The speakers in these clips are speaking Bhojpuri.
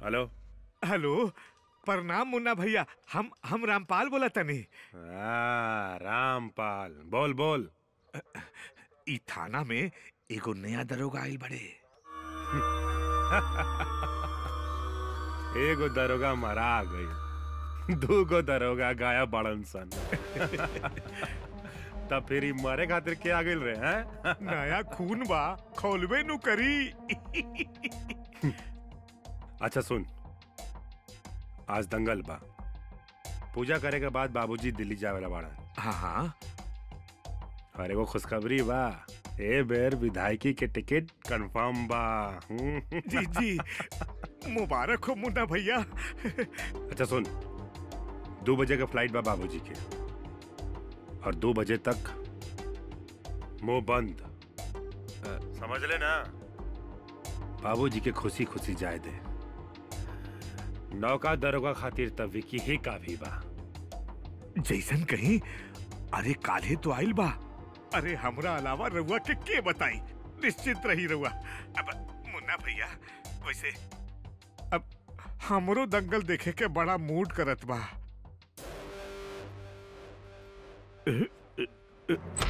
हेलो हेलो, प्रणाम मुन्ना भैया। हम रामपाल बोला तनी। रामपाल, बोल बोल। ई थाना में एगो नया दरोगा आइल बड़े। एगो दरोगा मरा गई, दूगो दरोगा गायब बड़न सन। तब फिर मरे खातिर के आ गइल रे हैं? नया खून बा, खोलबे नु करी। अच्छा सुन, आज दंगल बा, पूजा करे के बाद बाबूजी दिल्ली जावे वाला बाड़ा। हाँ हाँ। और एगो खुशखबरी बा, ए बेर विधायकी के टिकट कंफर्म बा। जी जी, मुबारक हो मुन्ना भैया। अच्छा सुन, 2 बजे का फ्लाइट बा बाबूजी के, और 2 बजे तक मुंह बंद, समझ ले ना। बाबूजी के खुशी खुशी जाए दे। नौका दरोगा खातिर तब विकी ही काफी बा। जैसन कहीं, अरे काले तो आइल बा। अरे हमरा अलावा रउआ के बताई, निश्चित रही रउआ। अब मुन्ना भैया, वैसे अब हमरो दंगल देखे के बड़ा मूड करत बा।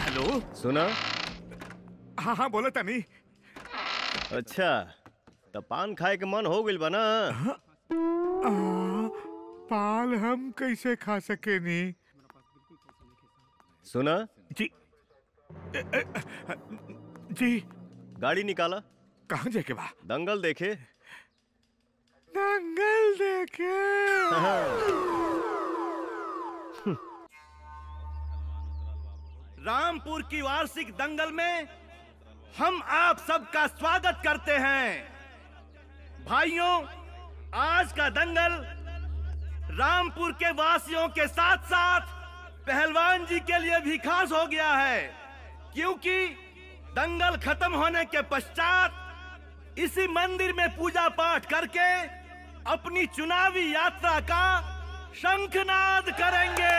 हेलो, सुना? हाँ हाँ बोला तनी। अच्छा, तो पान खाए के मन हो गइल बा ना? पाल हम कैसे खा सके नी? सुना? जी जी। गाड़ी निकाला। कहाँ जाके बा? दंगल देखे। दंगल देखे? रामपुर की वार्षिक दंगल में हम आप सबका स्वागत करते हैं। भाइयों, आज का दंगल रामपुर के वासियों के साथ साथ पहलवान जी के लिए भी खास हो गया है, क्योंकि दंगल खत्म होने के पश्चात इसी मंदिर में पूजा पाठ करके अपनी चुनावी यात्रा का शंखनाद करेंगे।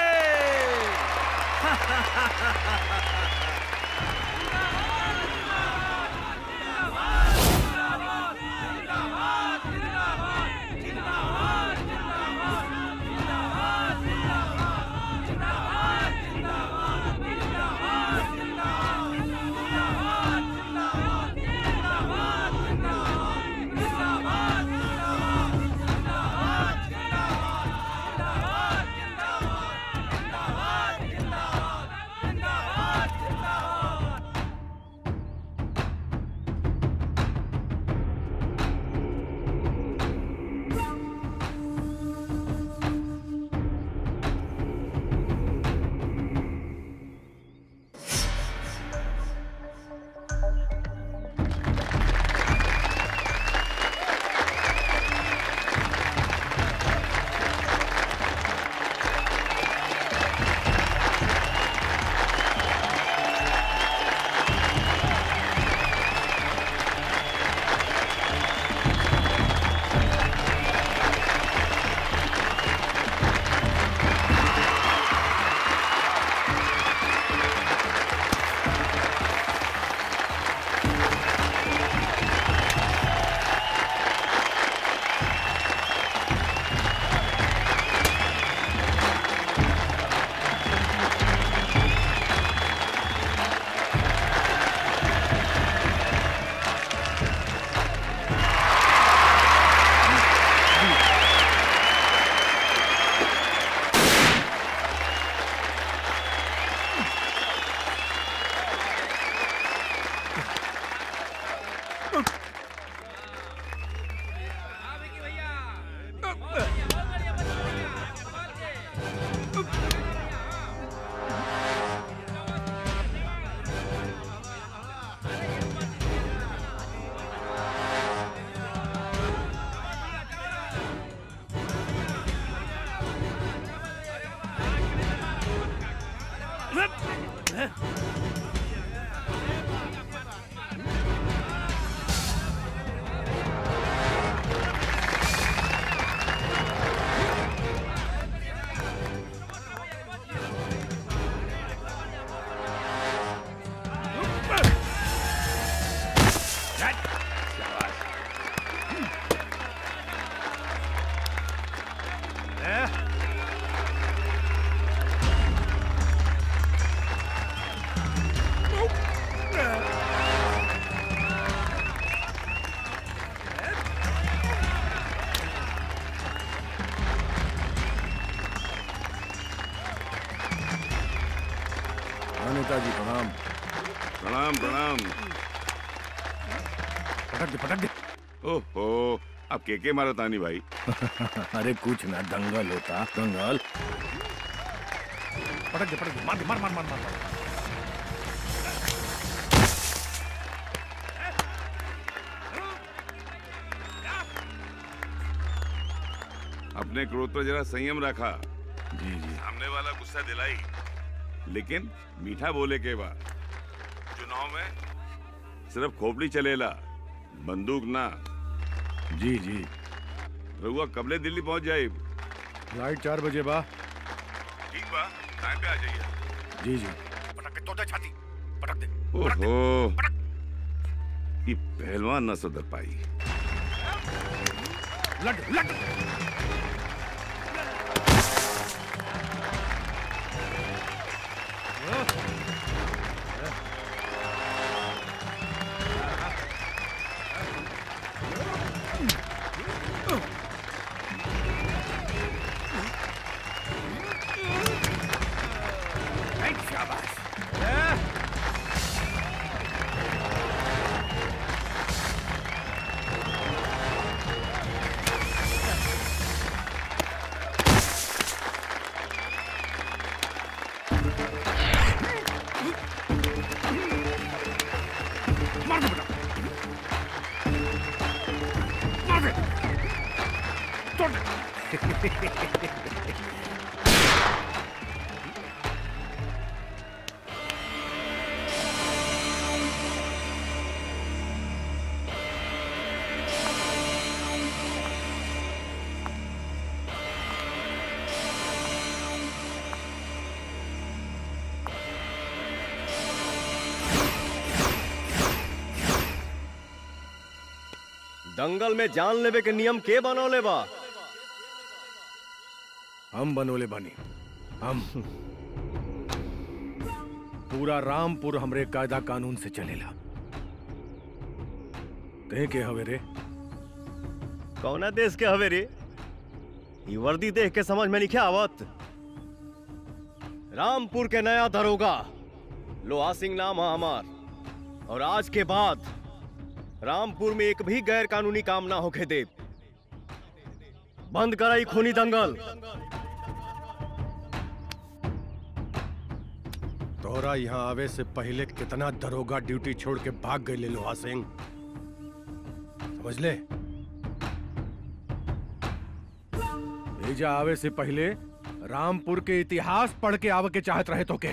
नेताजी प्रणाम। प्रणाम प्रणाम। पटक दे। ओहो, अब के मारा तानी भाई। अरे कुछ ना, दंगल होता दंगल। पटक दे, मार दे, मार। अपने क्रोध पर जरा संयम रखा। जी जी। सामने वाला गुस्सा दिलाई, लेकिन मीठा बोले के बाद। चुनाव में सिर्फ खोपड़ी चलेला, बंदूक ना। जी जी। रहुआ कबले दिल्ली पहुंच जाए? फ्लाइट 4 बजे बा। ठीक बा, टाइम पे आ जाइए। जी जी। पटक के तोड़े छाती, पटक दे। ओहो, ये पहलवान न सुधर पाई। लट। दंगल में जान लेवे के नियम के बनौले बा? हम बनोले बानी। हम पूरा रामपुर हमरे कायदा कानून से चलेला। कहे के हवे रे? कौना देश के हवे रे? ये वर्दी देख के समझ में नहीं आवत। रामपुर के नया दरोगा लोहा सिंह नाम है हमार, और आज के बाद रामपुर में एक भी गैर कानूनी काम ना होके दे। बंद कराई खूनी दंगल। तोहरा यहाँ आवे से पहले कितना दरोगा ड्यूटी छोड़ के भाग गए लोहा सिंह, समझ ले। एजा आवे से पहले रामपुर के इतिहास पढ़ के आवे के चाहत रहे तो के।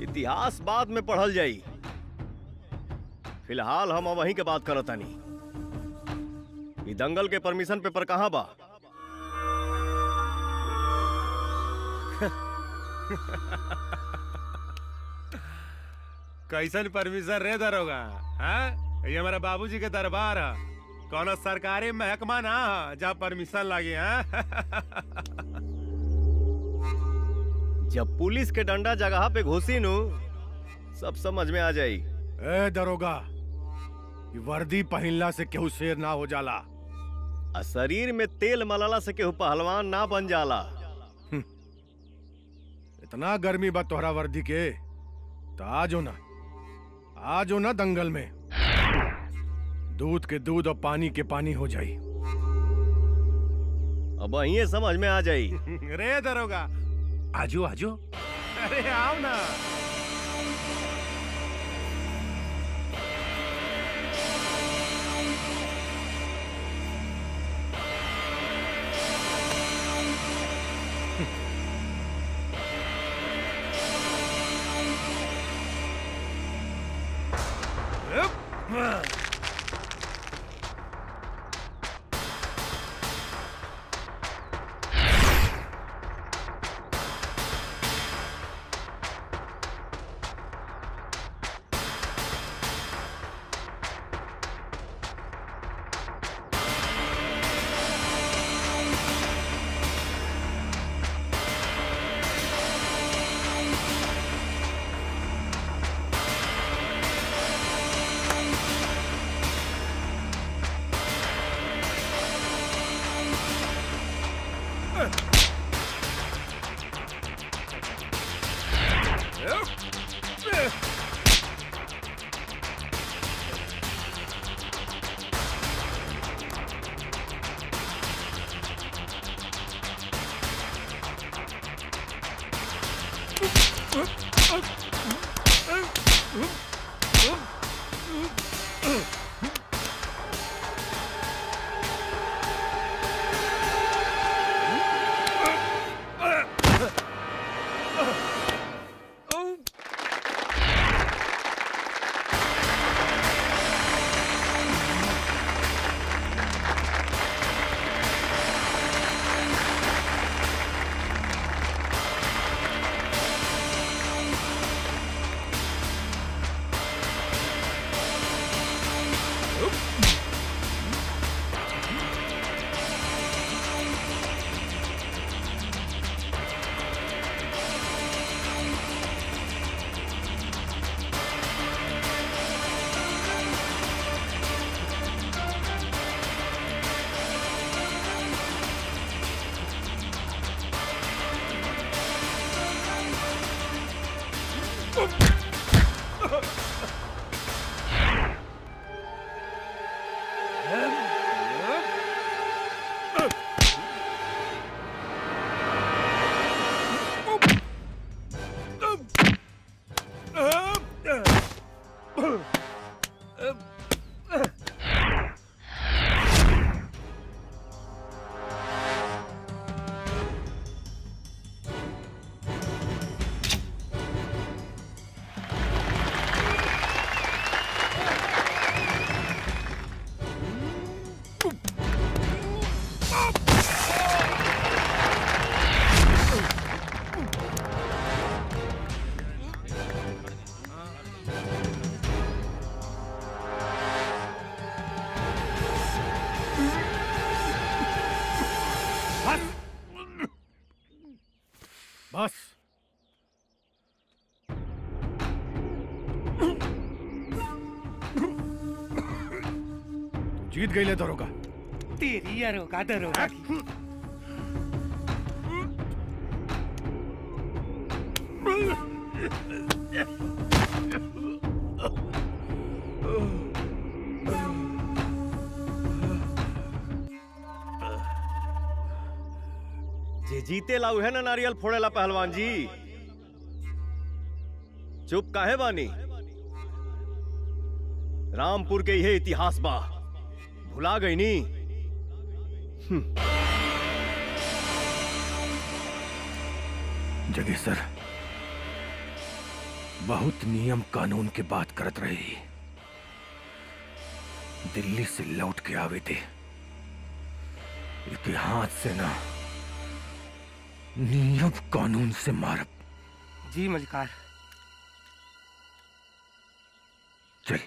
इतिहास बाद में पढ़ल जाई, फिलहाल हम वहीं के बात करत तानी। ये दंगल के परमिशन पेपर कहाँ बा? कैसन परमिशन रे दरोगा? हाँ? ये हमारा बाबूजी के दरबार है, कौन सरकारी महकमा ना जहाँ परमिशन लगे। जब पुलिस के डंडा जगह पे घुसी नु सब समझ में आ जाई। ए दरोगा, ये वर्दी पहनला से केहू शेर ना हो जाला, आ शरीर में तेल मलाला से केहू पहलवान ना बन जाला। इतना गर्मी बा तोहरा वर्दी के, तो आजो ना दंगल में दूध के दूध और पानी के पानी हो जाई। अब वहीं समझ में आ जाई। रे दरोगा, आजो। अरे आओ ना। बस जीत गई ले दरोगा। तेरी अरोगा दरोगा की। जे जीते लाऊ है ना नारियल फोड़ेला पहलवान जी। चुप काहे बानी? रामपुर के यह इतिहास बा, भुला गई नी? जगह सर बहुत नियम कानून की बात करत रही। दिल्ली से लौट के आवे थे, इतिहास से ना नियम कानून से मारब। जी मलिकार। चल।